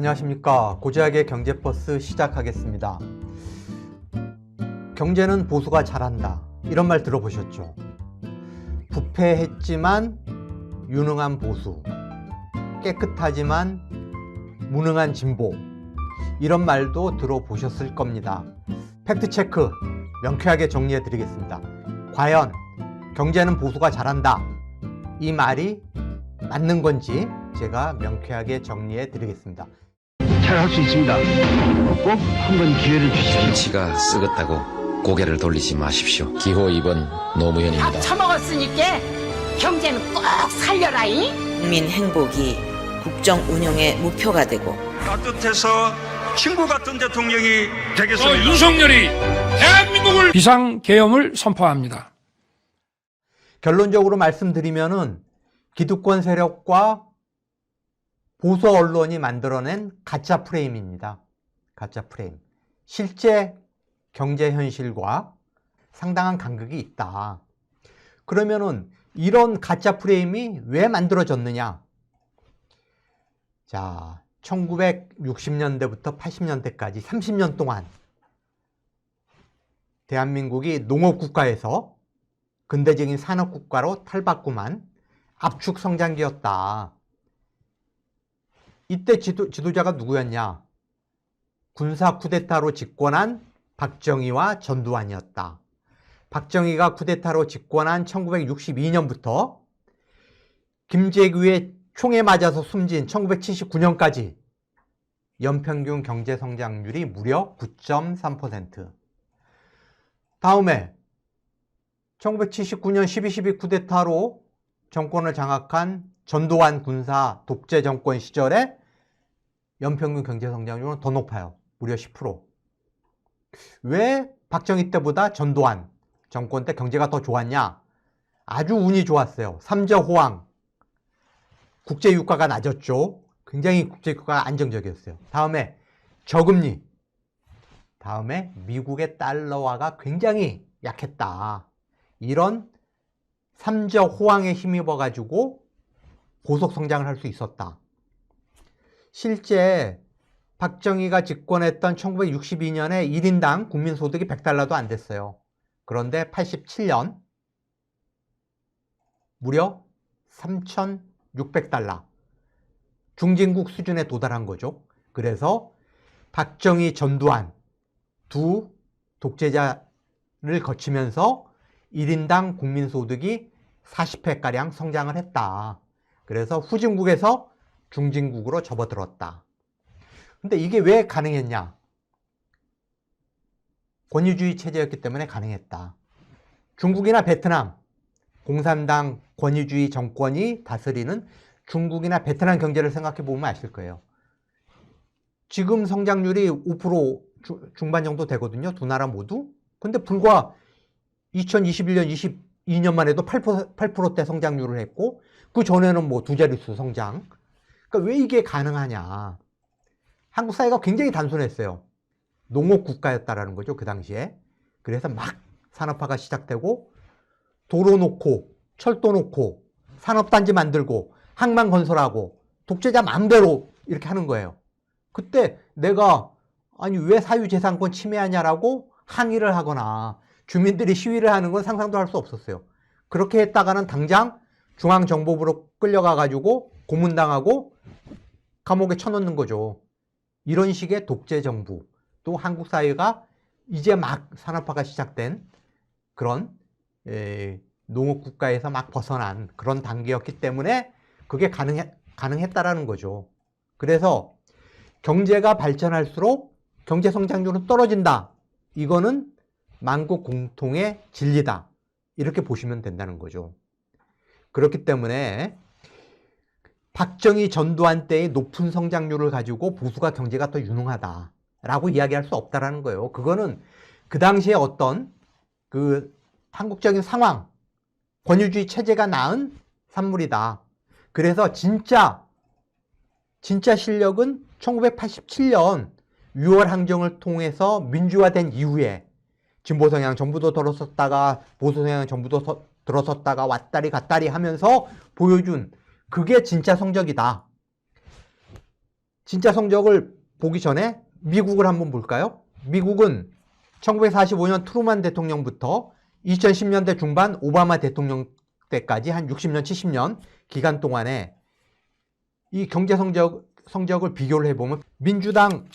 안녕하십니까. 고지학의 경제버스 시작하겠습니다. 경제는 보수가 잘한다, 이런 말 들어보셨죠? 부패했지만 유능한 보수, 깨끗하지만 무능한 진보, 이런 말도 들어보셨을 겁니다. 팩트체크 명쾌하게 정리해 드리겠습니다. 과연 경제는 보수가 잘한다, 이 말이 맞는 건지 제가 명쾌하게 정리해 드리겠습니다. 잘할 수 있습니다. 꼭 한번 기회를 주십시오. 정치가 썩었다고 고개를 돌리지 마십시오. 기호 2번 노무현입니다. 밥 처먹었으니까 경제는 꼭 살려라잉. 국민 행복이 국정 운영의 목표가 되고 따뜻해서 친구 같은 대통령이 되겠습니다. 윤석열이 대한민국을 비상계엄을 선포합니다. 결론적으로 말씀드리면은 기득권 세력과 보수 언론이 만들어낸 가짜 프레임입니다. 가짜 프레임. 실제 경제 현실과 상당한 간극이 있다. 그러면은 이런 가짜 프레임이 왜 만들어졌느냐? 자, 1960년대부터 80년대까지 30년 동안 대한민국이 농업국가에서 근대적인 산업국가로 탈바꿈한 압축 성장기였다. 이때 지도자가 누구였냐? 군사 쿠데타로 집권한 박정희와 전두환이었다. 박정희가 쿠데타로 집권한 1962년부터 김재규의 총에 맞아서 숨진 1979년까지 연평균 경제 성장률이 무려 9.3%. 다음에 1979년 12.12 쿠데타로 정권을 장악한 전두환 군사 독재 정권 시절에 연평균 경제 성장률은 더 높아요. 무려 10%. 왜 박정희 때보다 전두환 정권 때 경제가 더 좋았냐? 아주 운이 좋았어요. 삼저호황. 국제 유가가 낮았죠. 굉장히 국제 유가가 안정적이었어요. 다음에 저금리. 다음에 미국의 달러화가 굉장히 약했다. 이런 삼저호황에 힘입어 가지고 고속 성장을 할 수 있었다. 실제 박정희가 집권했던 1962년에 1인당 국민소득이 100달러도 안 됐어요. 그런데 87년 무려 3,600달러. 중진국 수준에 도달한 거죠. 그래서 박정희, 전두환 두 독재자를 거치면서 1인당 국민소득이 40회가량 성장을 했다. 그래서 후진국에서 중진국으로 접어들었다. 근데 이게 왜 가능했냐? 권위주의 체제였기 때문에 가능했다. 중국이나 베트남, 공산당 권위주의 정권이 다스리는 중국이나 베트남 경제를 생각해 보면 아실 거예요. 지금 성장률이 5% 중반 정도 되거든요. 두 나라 모두. 근데 불과 2021년, 22년만 해도 8%대 성장률을 했고, 그 전에는 뭐 두 자릿수 성장. 그러니까 왜 이게 가능하냐? 한국 사회가 굉장히 단순했어요. 농업 국가였다라는 거죠, 그 당시에. 그래서 막 산업화가 시작되고, 도로 놓고, 철도 놓고, 산업단지 만들고, 항만 건설하고, 독재자 마음대로 이렇게 하는 거예요. 그때 내가 아니 왜 사유재산권 침해하냐라고 항의를 하거나 주민들이 시위를 하는 건 상상도 할 수 없었어요. 그렇게 했다가는 당장 중앙정보부로 끌려가가지고 고문당하고 감옥에 쳐넣는 거죠. 이런 식의 독재정부, 또 한국 사회가 이제 막 산업화가 시작된 그런 농업국가에서 막 벗어난 그런 단계였기 때문에 그게 가능했다라는 거죠. 그래서 경제가 발전할수록 경제 성장률은 떨어진다. 이거는 만국 공통의 진리다. 이렇게 보시면 된다는 거죠. 그렇기 때문에 박정희, 전두환 때의 높은 성장률을 가지고 보수가 경제가 더 유능하다라고 이야기할 수 없다라는 거예요. 그거는 그 당시에 어떤 그 한국적인 상황, 권위주의 체제가 낳은 산물이다. 그래서 진짜 실력은 1987년 6월 항쟁을 통해서 민주화된 이후에 진보 성향 정부도 들어섰다가 보수 성향 정부도 들어섰다가 왔다리 갔다리 하면서 보여준 그게 진짜 성적이다. 진짜 성적을 보기 전에 미국을 한번 볼까요? 미국은 1945년 트루만 대통령부터 2010년대 중반 오바마 대통령 때까지 한 60년, 70년 기간 동안에 이 경제 성적을 비교를 해보면 민주당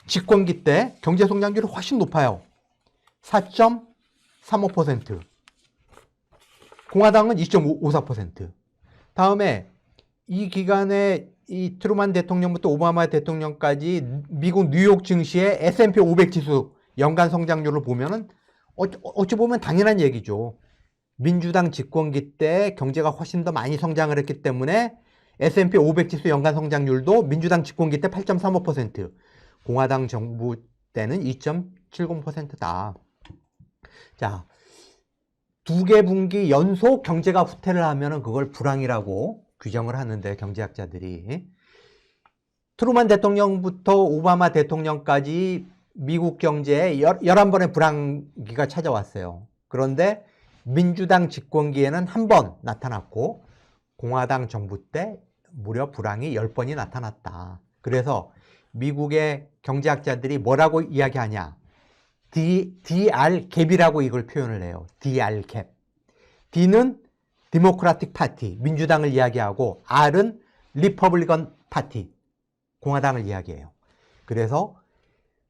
집권기 때 경제 성장률이 훨씬 높아요. 4.35%. 공화당은 2.54%. 다음에 이 기간에 이 트루만 대통령부터 오바마 대통령까지 미국 뉴욕 증시의 S&P 500 지수 연간 성장률을 보면은 어찌 보면 당연한 얘기죠. 민주당 집권기 때 경제가 훨씬 더 많이 성장을 했기 때문에 S&P 500 지수 연간 성장률도 민주당 집권기 때 8.35%, 공화당 정부 때는 2.70%다. 자, 두 개 분기 연속 경제가 후퇴를 하면은 그걸 불황이라고 규정을 하는데, 경제학자들이. 트루만 대통령부터 오바마 대통령까지 미국 경제에 11번의 불황기가 찾아왔어요. 그런데 민주당 집권기에는 한 번 나타났고 공화당 정부 때 무려 불황이 10번이 나타났다. 그래서 미국의 경제학자들이 뭐라고 이야기하냐? DR 갭이라고 이걸 표현을 해요. DR 갭. D는 디모크라틱 파티, 민주당을 이야기하고, R은 리퍼블리건 파티, 공화당을 이야기해요. 그래서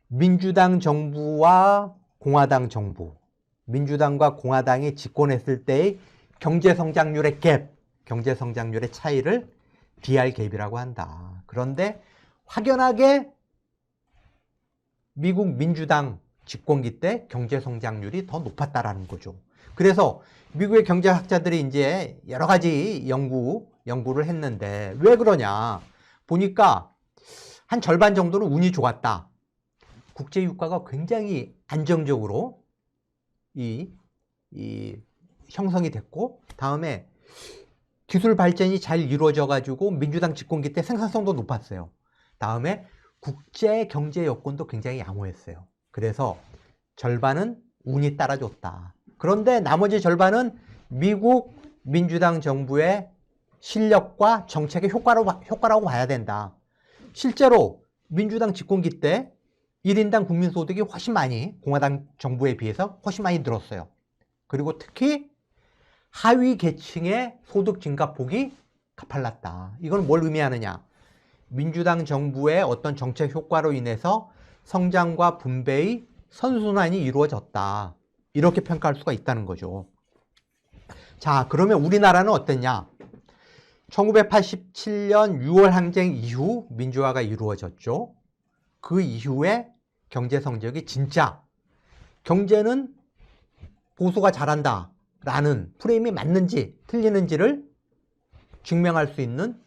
민주당 정부와 공화당 정부, 민주당과 공화당이 집권했을 때의 경제 성장률의 갭, 경제 성장률의 차이를 DR 갭이라고 한다. 그런데 확연하게 미국 민주당 집권기 때 경제 성장률이 더 높았다라는 거죠. 그래서 미국의 경제학자들이 이제 여러 가지 연구를 했는데, 왜 그러냐 보니까 한 절반 정도는 운이 좋았다. 국제 유가가 굉장히 안정적으로 형성이 됐고, 다음에 기술 발전이 잘 이루어져 가지고 민주당 집권기 때 생산성도 높았어요. 다음에 국제 경제 여건도 굉장히 양호했어요. 그래서 절반은 운이 따라줬다. 그런데 나머지 절반은 미국 민주당 정부의 실력과 정책의 효과라고 봐야 된다. 실제로 민주당 집권기 때 1인당 국민소득이 훨씬 많이, 공화당 정부에 비해서 훨씬 많이 늘었어요. 그리고 특히 하위 계층의 소득 증가폭이 가팔랐다. 이건 뭘 의미하느냐? 민주당 정부의 어떤 정책 효과로 인해서 성장과 분배의 선순환이 이루어졌다. 이렇게 평가할 수가 있다는 거죠. 자, 그러면 우리나라는 어땠냐? 1987년 6월 항쟁 이후 민주화가 이루어졌죠. 그 이후에 경제 성적이 진짜 경제는 보수가 잘한다 라는 프레임이 맞는지 틀리는지를 증명할 수 있는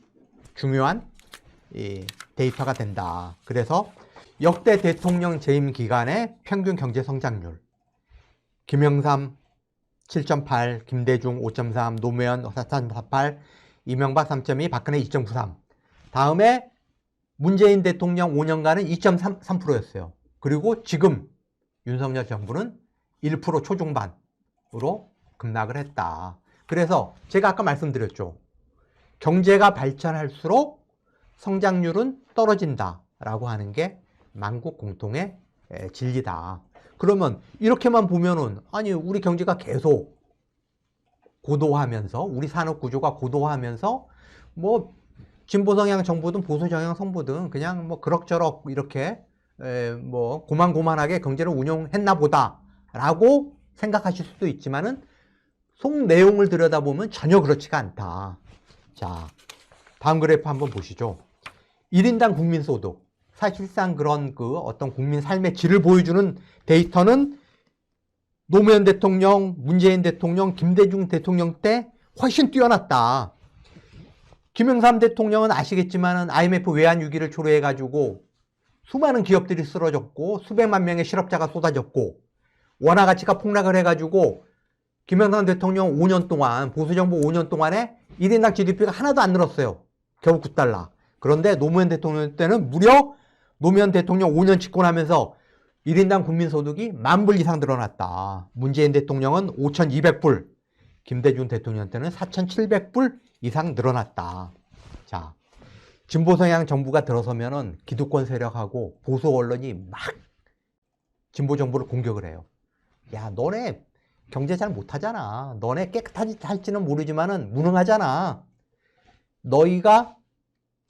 중요한 데이터가 된다. 그래서 역대 대통령 재임 기간의 평균 경제 성장률, 김영삼 7.8, 김대중 5.3, 노무현 4.48, 이명박 3.2, 박근혜 2.93. 다음에 문재인 대통령 5년간은 2.3%였어요. 그리고 지금 윤석열 정부는 1% 초중반으로 급락을 했다. 그래서 제가 아까 말씀드렸죠. 경제가 발전할수록 성장률은 떨어진다라고 하는 게 만국 공통의 진리다. 그러면 이렇게만 보면은, 아니 우리 경제가 계속 고도화하면서, 우리 산업 구조가 고도화하면서 뭐 진보 성향 정부든 보수 성향 정부든 그냥 뭐 그럭저럭 이렇게 뭐 고만고만하게 경제를 운용했나 보다라고 생각하실 수도 있지만은 속 내용을 들여다보면 전혀 그렇지가 않다. 자, 다음 그래프 한번 보시죠. 1인당 국민소득. 사실상 그런 어떤 국민 삶의 질을 보여주는 데이터는 노무현 대통령, 문재인 대통령, 김대중 대통령 때 훨씬 뛰어났다. 김영삼 대통령은 아시겠지만은 IMF 외환 위기를 초래해가지고 수많은 기업들이 쓰러졌고 수백만 명의 실업자가 쏟아졌고 원화 가치가 폭락을 해가지고 김영삼 대통령 5년 동안, 보수정부 5년 동안에 1인당 GDP가 하나도 안 늘었어요. 겨우 9달러. 그런데 노무현 대통령 때는 무려 노무현 대통령 5년 집권하면서 1인당 국민소득이 10,000불 이상 늘어났다. 문재인 대통령은 5,200불, 김대중 대통령 때는 4,700불 이상 늘어났다. 자, 진보 성향 정부가 들어서면은 기득권 세력하고 보수 언론이 막 진보 정부를 공격을 해요. 야, 너네 경제 잘 못하잖아. 너네 깨끗하지 할지는 모르지만은 무능하잖아. 너희가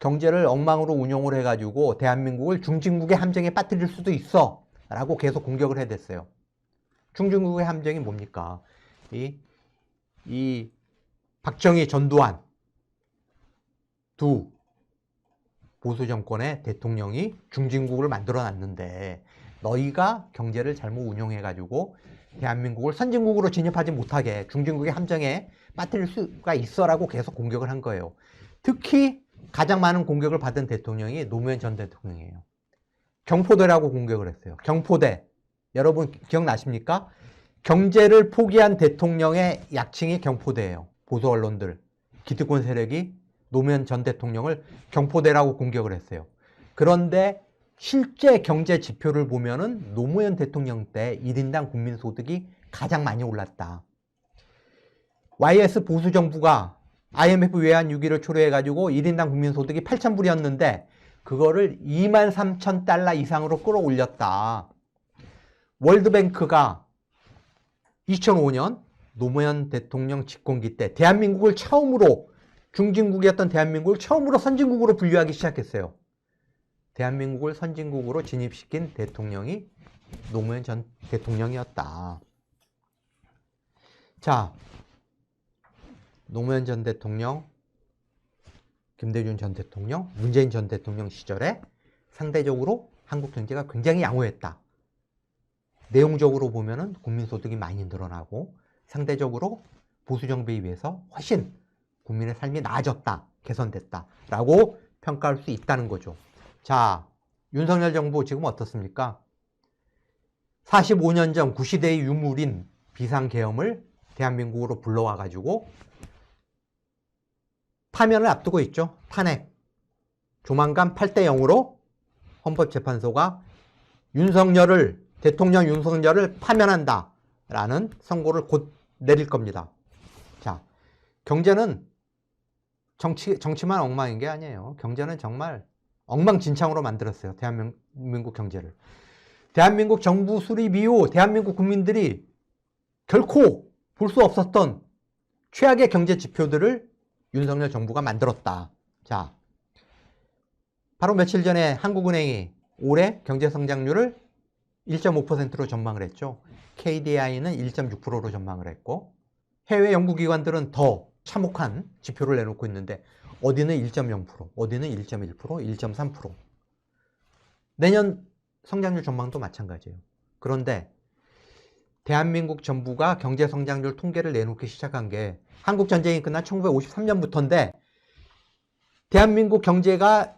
경제를 엉망으로 운용을 해가지고 대한민국을 중진국의 함정에 빠뜨릴 수도 있어 라고 계속 공격을 해댔어요. 중진국의 함정이 뭡니까? 이 박정희, 전두환 두 보수 정권의 대통령이 중진국을 만들어 놨는데 너희가 경제를 잘못 운용해가지고 대한민국을 선진국으로 진입하지 못하게 중진국의 함정에 빠뜨릴 수가 있어라고 계속 공격을 한 거예요. 특히 가장 많은 공격을 받은 대통령이 노무현 전 대통령이에요. 경포대라고 공격을 했어요. 경포대. 여러분 기억나십니까? 경제를 포기한 대통령의 약칭이 경포대예요. 보수 언론들, 기득권 세력이 노무현 전 대통령을 경포대라고 공격을 했어요. 그런데 실제 경제 지표를 보면은 노무현 대통령 때 1인당 국민소득이 가장 많이 올랐다. YS 보수 정부가 IMF 외환 위기를 초래해가지고 1인당 국민소득이 8,000불이었는데 그거를 23,000달러 이상으로 끌어올렸다. 월드뱅크가 2005년 노무현 대통령 집권기 때 대한민국을 처음으로 중진국이었던 대한민국을 처음으로 선진국으로 분류하기 시작했어요. 대한민국을 선진국으로 진입시킨 대통령이 노무현 전 대통령이었다. 자, 노무현 전 대통령, 김대중 전 대통령, 문재인 전 대통령 시절에 상대적으로 한국 경제가 굉장히 양호했다. 내용적으로 보면은 국민소득이 많이 늘어나고 상대적으로 보수 정부에 비해서 훨씬 국민의 삶이 나아졌다, 개선됐다 라고 평가할 수 있다는 거죠. 자, 윤석열 정부 지금 어떻습니까? 45년 전 구시대의 유물인 비상계엄을 대한민국으로 불러와가지고 파면을 앞두고 있죠. 탄핵. 조만간 8대0으로 헌법재판소가 대통령 윤석열을 파면한다 라는 선고를 곧 내릴 겁니다. 자, 경제는 정치만 엉망인 게 아니에요. 경제는 정말 엉망진창으로 만들었어요. 대한민국 경제를. 대한민국 정부 수립 이후 대한민국 국민들이 결코 볼 수 없었던 최악의 경제 지표들을 윤석열 정부가 만들었다. 자, 바로 며칠 전에 한국은행이 올해 경제성장률을 1.5%로 전망을 했죠. KDI는 1.6%로 전망을 했고 해외 연구기관들은 더 참혹한 지표를 내놓고 있는데 어디는 1.0%, 어디는 1.1%, 1.3%. 내년 성장률 전망도 마찬가지예요. 그런데 대한민국 정부가 경제성장률 통계를 내놓기 시작한 게 한국전쟁이 끝난 1953년부터인데 대한민국 경제가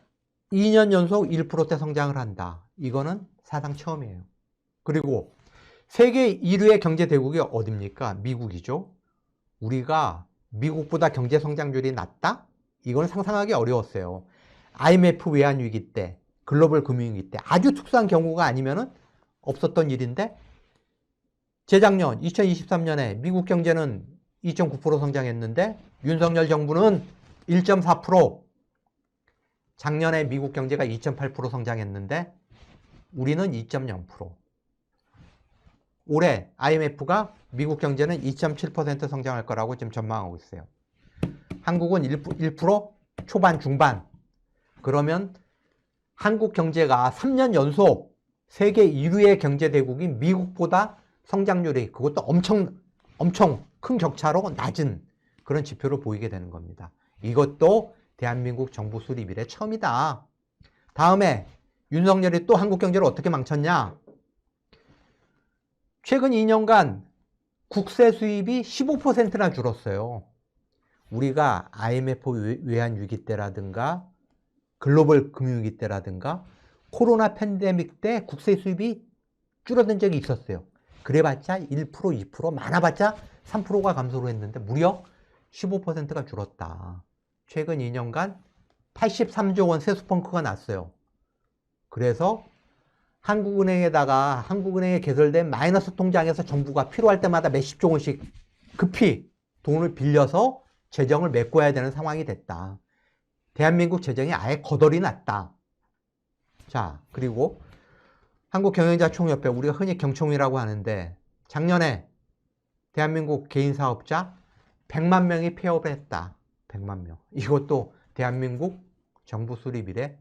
2년 연속 1%대 성장을 한다. 이거는 사상 처음이에요. 그리고 세계 1위의 경제 대국이 어딥니까? 미국이죠. 우리가 미국보다 경제 성장률이 낮다? 이건 상상하기 어려웠어요. IMF 외환 위기 때, 글로벌 금융위기 때 아주 특수한 경우가 아니면은 없었던 일인데 재작년 2023년에 미국 경제는 2.9% 성장했는데 윤석열 정부는 1.4%, 작년에 미국 경제가 2.8% 성장했는데 우리는 2.0%. 올해 IMF가 미국 경제는 2.7% 성장할 거라고 지금 전망하고 있어요. 한국은 1% 초반 중반. 그러면 한국 경제가 3년 연속 세계 1위의 경제 대국인 미국보다 성장률이 그것도 엄청 큰 격차로 낮은 그런 지표를 보이게 되는 겁니다. 이것도 대한민국 정부 수립 이래 처음이다. 다음에 윤석열이 또 한국 경제를 어떻게 망쳤냐? 최근 2년간 국세 수입이 15%나 줄었어요. 우리가 IMF 외환 위기 때라든가 글로벌 금융위기 때라든가 코로나 팬데믹 때 국세 수입이 줄어든 적이 있었어요. 그래봤자 1%, 2%, 많아봤자 3%가 감소를 했는데 무려 15%가 줄었다. 최근 2년간 83조 원 세수펑크가 났어요. 그래서 한국은행에 개설된 마이너스 통장에서 정부가 필요할 때마다 몇십조 원씩 급히 돈을 빌려서 재정을 메꿔야 되는 상황이 됐다. 대한민국 재정이 아예 거덜이 났다. 자, 그리고 한국경영자총협회, 우리가 흔히 경총이라고 하는데 작년에 대한민국 개인 사업자 100만 명이 폐업을 했다. 100만 명. 이것도 대한민국 정부 수립 이래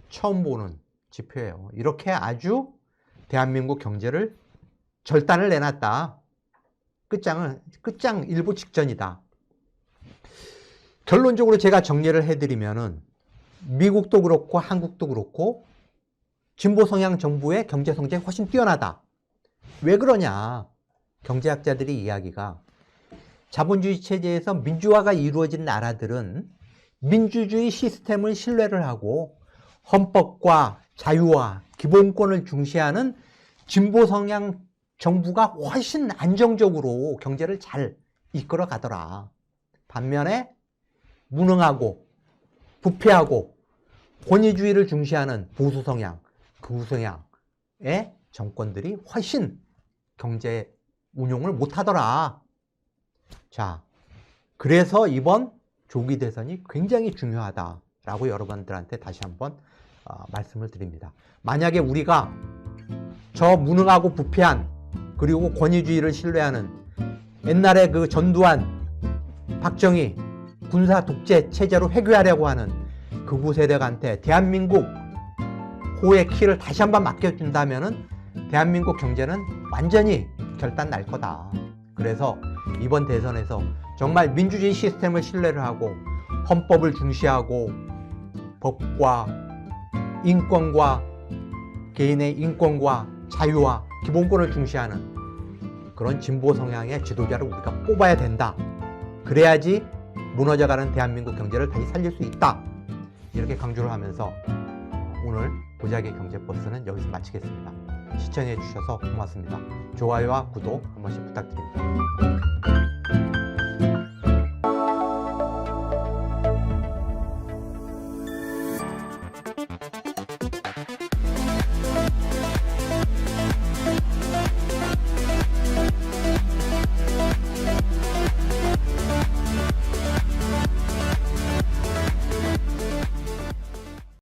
처음 보는 지표예요. 이렇게 아주 대한민국 경제를 절단을 내놨다. 끝장 일부 직전이다. 결론적으로 제가 정리를 해드리면은 미국도 그렇고 한국도 그렇고 진보 성향 정부의 경제 성장이 훨씬 뛰어나다. 왜 그러냐? 경제학자들이 이야기가 자본주의 체제에서 민주화가 이루어진 나라들은 민주주의 시스템을 신뢰를 하고 헌법과 자유와 기본권을 중시하는 진보 성향 정부가 훨씬 안정적으로 경제를 잘 이끌어 가더라. 반면에 무능하고 부패하고 권위주의를 중시하는 보수 성향, 극우 성향의 정권들이 훨씬 경제 운용을 못하더라. 자, 그래서 이번 조기 대선이 굉장히 중요하다라고 여러분들한테 다시 한번 말씀을 드립니다. 만약에 우리가 저 무능하고 부패한 그리고 권위주의를 신뢰하는 옛날에 그 전두환, 박정희 군사 독재 체제로 회귀하려고 하는 극우 세력한테 대한민국 호의 키를 다시 한번 맡겨준다면은 대한민국 경제는 완전히 결단 날 거다. 그래서 이번 대선에서 정말 민주주의 시스템을 신뢰를 하고 헌법을 중시하고 법과 인권과 개인의 인권과 자유와 기본권을 중시하는 그런 진보 성향의 지도자를 우리가 뽑아야 된다. 그래야지 무너져가는 대한민국 경제를 다시 살릴 수 있다. 이렇게 강조를 하면서 오늘 보자기의 경제버스는 여기서 마치겠습니다. 시청해 주셔서 고맙습니다. 좋아요와 구독 한 번씩 부탁드립니다.